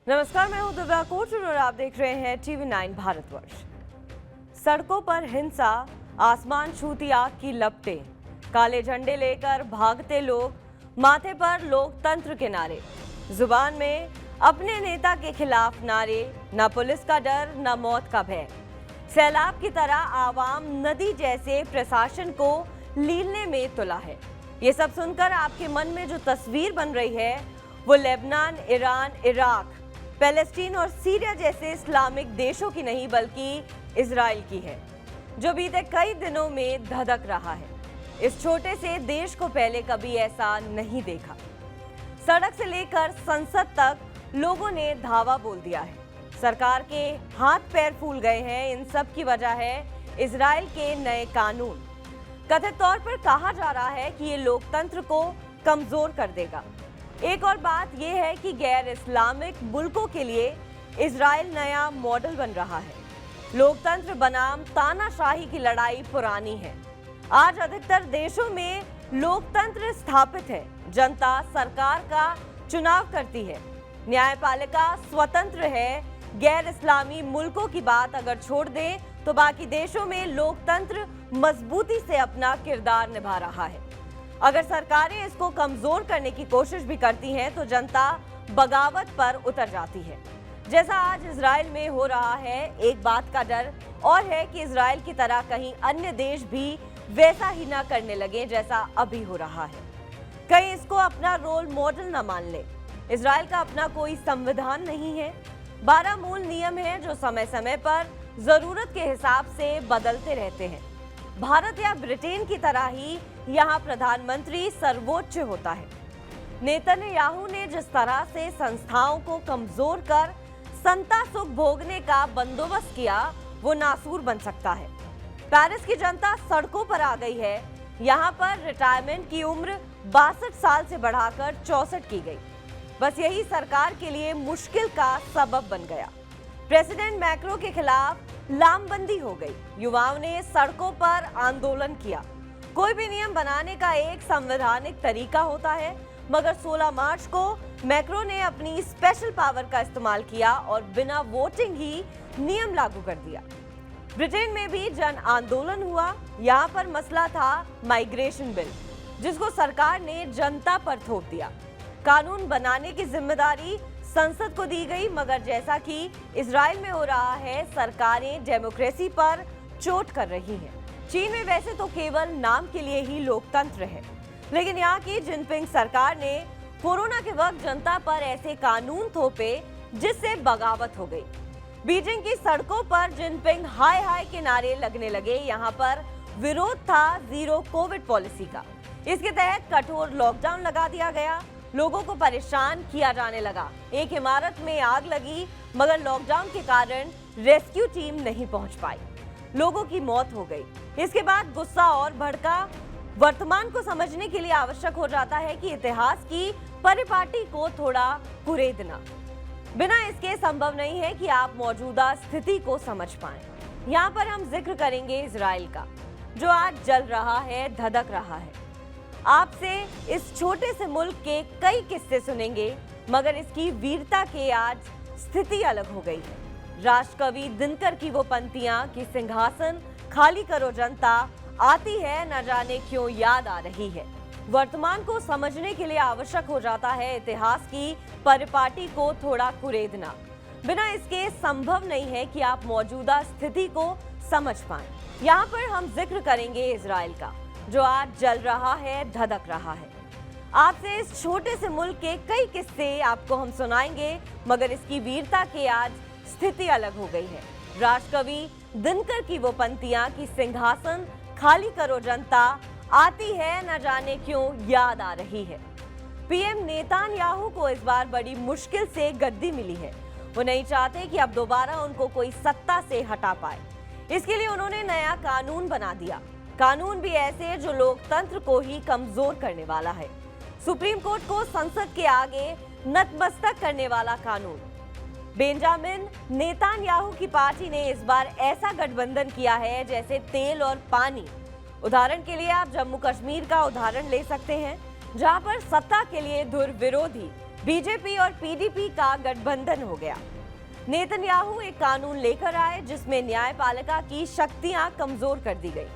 नमस्कार, मैं हूं दिव्या कोच और आप देख रहे हैं TV9 भारतवर्ष। सड़कों पर हिंसा, आसमान छूती आग की लपटें, काले झंडे लेकर भागते लोग, माथे पर लोकतंत्र के नारे, जुबान में अपने नेता के खिलाफ नारे, न पुलिस का डर न मौत का भय। सैलाब की तरह आवाम नदी जैसे प्रशासन को लीलने में तुला है। ये सब सुनकर आपके मन में जो तस्वीर बन रही है वो लेबनान, ईरान, इराक, पैलेस्टीन और सीरिया जैसे इस्लामिक देशों की नहीं बल्कि इजराइल की है, जो बीते कई दिनों में धधक रहा है। इस छोटे से देश को पहले कभी ऐसा नहीं देखा। सड़क से लेकर संसद तक लोगों ने धावा बोल दिया है। सरकार के हाथ पैर फूल गए हैं। इन सब की वजह है इजराइल के नए कानून। कथित तौर पर कहा जा रहा है कि ये लोकतंत्र को कमजोर कर देगा। एक और बात यह है कि गैर इस्लामिक मुल्कों के लिए इजराइल नया मॉडल बन रहा है। लोकतंत्र बनाम तानाशाही की लड़ाई पुरानी है। आज अधिकतर देशों में लोकतंत्र स्थापित है। जनता सरकार का चुनाव करती है, न्यायपालिका स्वतंत्र है। गैर इस्लामी मुल्कों की बात अगर छोड़ दें तो बाकी देशों में लोकतंत्र मजबूती से अपना किरदार निभा रहा है। अगर सरकारें इसको कमजोर करने की कोशिश भी करती हैं तो जनता बगावत पर उतर जाती है, जैसा आज इजराइल में हो रहा है। एक बात का डर और है कि इजराइल की तरह कहीं अन्य देश भी वैसा ही ना करने लगे जैसा अभी हो रहा है। कहीं इसको अपना रोल मॉडल ना मान ले। इजराइल का अपना कोई संविधान नहीं है। 12 मूल नियम हैं जो समय समय पर जरूरत के हिसाब से बदलते रहते हैं। भारत या ब्रिटेन की तरह ही यहाँ प्रधानमंत्री सर्वोच्च होता है। नेतन्याहू ने जिस तरह से संस्थाओं को कमजोर कर संता सुख भोगने का बंदोबस्त किया वो नासूर बन सकता है। पेरिस की जनता सड़कों पर आ गई है। यहाँ पर रिटायरमेंट की उम्र 62 साल से बढ़ाकर 64 की गई। बस यही सरकार के लिए मुश्किल का सबब बन गया। प्रेसिडेंट मैक्रो के खिलाफ लामबंदी हो गई। युवाओं ने सड़कों पर आंदोलन किया। कोई भी नियम बनाने का एक संवैधानिक तरीका होता है, मगर 16 मार्च को मैक्रो ने अपनी स्पेशल पावर का इस्तेमाल किया और बिना वोटिंग ही नियम लागू कर दिया। ब्रिटेन में भी जन आंदोलन हुआ। यहाँ पर मसला था माइग्रेशन बिल, जिसको सरकार ने जनता पर थोप दिया। कानून बनाने की जिम्मेदारी संसद को दी गई, मगर जैसा कि इजराइल में हो रहा है, सरकारें डेमोक्रेसी पर चोट कर रही हैं। चीन में वैसे तो केवल नाम के लिए ही लोकतंत्र है, लेकिन यहाँ की जिनपिंग सरकार ने कोरोना के वक्त जनता पर ऐसे कानून थोपे जिससे बगावत हो गई। बीजिंग की सड़कों पर जिनपिंग हाय हाय के नारे लगने लगे। यहाँ पर विरोध था जीरो कोविड पॉलिसी का। इसके तहत कठोर लॉकडाउन लगा दिया गया। लोगों को परेशान किया जाने लगा। एक इमारत में आग लगी, मगर लॉकडाउन के कारण रेस्क्यू टीम नहीं पहुंच पाई। लोगों की मौत हो गई। इसके बाद गुस्सा और भड़का। वर्तमान को समझने के लिए आवश्यक हो जाता है कि इतिहास की परिपाटी को थोड़ा कुरेदना। बिना इसके संभव नहीं है कि आप मौजूदा स्थिति को समझ पाएं। यहाँ पर हम जिक्र करेंगे इजराइल का, जो आज जल रहा है, धधक रहा है। आपसे इस छोटे से मुल्क के कई किस्से सुनेंगे, मगर इसकी वीरता के आज स्थिति अलग हो गई है। राष्ट्रकवि दिनकर की वो पंक्तियां कि सिंहासन खाली करो जनता, आती है न जाने क्यों याद आ रही है। वर्तमान को समझने के लिए आवश्यक हो जाता है इतिहास की परिपाटी को थोड़ा कुरेदना। बिना इसके संभव नहीं है कि आप मौजूदा स्थिति को समझ पाएं। यहाँ पर हम जिक्र करेंगे इजराइल का, जो आज जल रहा है, धधक रहा है। आपसे इस छोटे से मुल्क के कई किस्से आपको हम सुनाएंगे, मगर इसकी वीरता के आज स्थिति अलग हो गई है। राष्ट्रकवि दिनकर की वो पंक्तियां कि सिंहासन खाली करो जनता, आती है न जाने क्यों याद आ रही है। पीएम नेतन्याहू को इस बार बड़ी मुश्किल से गद्दी मिली है। वो नहीं चाहते कि अब दोबारा उनको कोई सत्ता से हटा पाए। इसके लिए उन्होंने नया कानून बना दिया। कानून भी ऐसे जो लोकतंत्र को ही कमजोर करने वाला है। सुप्रीम कोर्ट को संसद के आगे नतमस्तक करने वाला कानून। बेंजामिन नेतन्याहू की पार्टी ने इस बार ऐसा गठबंधन किया है जैसे तेल और पानी। उदाहरण के लिए आप जम्मू कश्मीर का उदाहरण ले सकते हैं, जहां पर सत्ता के लिए धुर विरोधी बीजेपी और पीडीपी का गठबंधन हो गया। नेतन्याहू एक कानून लेकर आए जिसमें न्यायपालिका की शक्तियां कमजोर कर दी गई।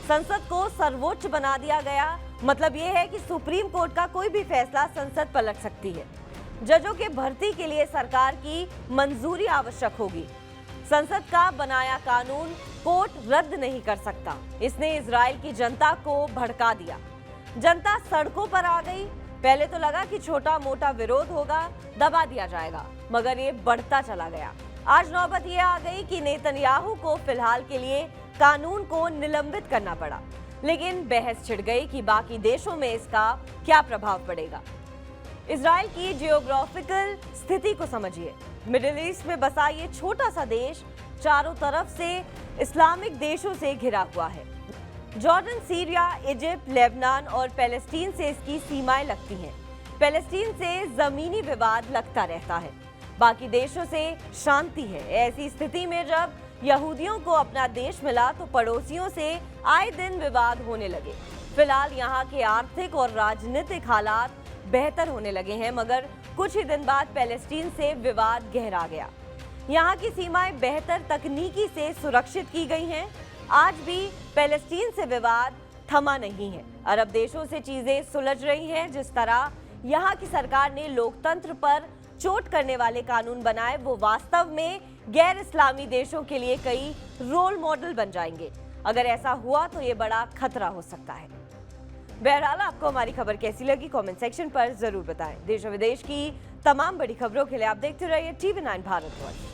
संसद को सर्वोच्च बना दिया गया। मतलब यह है कि सुप्रीम कोर्ट का कोई भी फैसला संसद पलट सकती है। जजों के भर्ती के लिए सरकार की मंजूरी आवश्यक होगी। संसद का बनाया कानून कोर्ट रद्द नहीं कर सकता। इसने इजराइल की जनता को भड़का दिया। जनता सड़कों पर आ गई। पहले तो लगा कि छोटा मोटा विरोध होगा, दबा दिया जाएगा, मगर ये बढ़ता चला गया। आज नौबत ये आ गई कि नेतन्याहू को फिलहाल के लिए कानून को निलंबित करना पड़ा। लेकिन बहस छिड़ गई कि बाकी देशों में इसका क्या प्रभाव पड़ेगा। इजराइल की जियोग्राफिकल स्थिति को समझिए। मिडिल ईस्ट में बसा ये छोटा सा देश चारों तरफ से इस्लामिक देशों से घिरा हुआ है। जॉर्डन, सीरिया, इजिप्ट, लेबनान और पैलेस्टीन से इसकी सीमाएं लगती हैं। पैलेस्टीन से जमीनी विवाद लगता रहता है, बाकी देशों से शांति है। ऐसी स्थिति में जब यहूदियों को अपना देश मिला तो पड़ोसियों से आए दिन विवाद होने लगे। फिलहाल यहाँ के आर्थिक और राजनीतिक हालात बेहतर होने लगे हैं, मगर कुछ ही दिन बाद पैलेस्टीन से विवाद गहरा गया। यहाँ की सीमाएं बेहतर तकनीकी से सुरक्षित की गई हैं। आज भी पैलेस्टीन से विवाद थमा नहीं है। अरब देशों से चीजें सुलझ रही हैं। जिस तरह यहाँ की सरकार ने लोकतंत्र पर चोट करने वाले कानून बनाए, वो वास्तव में गैर इस्लामी देशों के लिए कई रोल मॉडल बन जाएंगे। अगर ऐसा हुआ तो ये बड़ा खतरा हो सकता है। बहरहाल, आपको हमारी खबर कैसी लगी कमेंट सेक्शन पर जरूर बताएं। देश और विदेश की तमाम बड़ी खबरों के लिए आप देखते रहिए TV9 भारतवर्ष।